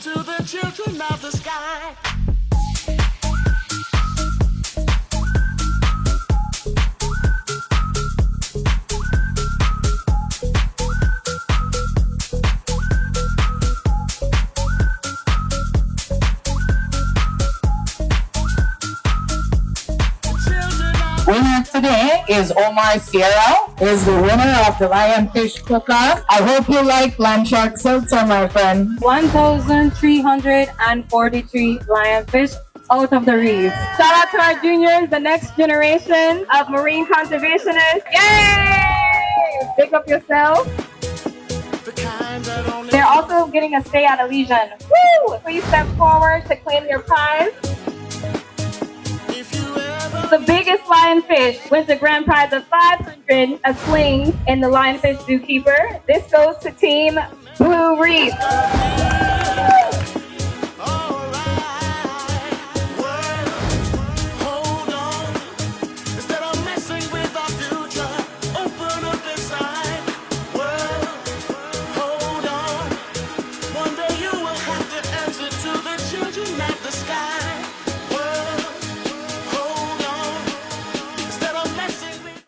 to the children of the sky. Winner today is Omar Sierra, is the winner of the Lionfish Cook-Off. I hope you like land shark seltzer, my friend. 1,343 lionfish out of the reef. Shout out to our juniors, the next generation of marine conservationists. Yay! Pick up yourself. They're also getting a stay at Elysian. Woo! Please step forward to claim your prize. The biggest lionfish wins the grand prize of 500, a sling in the Lionfish Zookeeper. This goes to Team Blue Reef.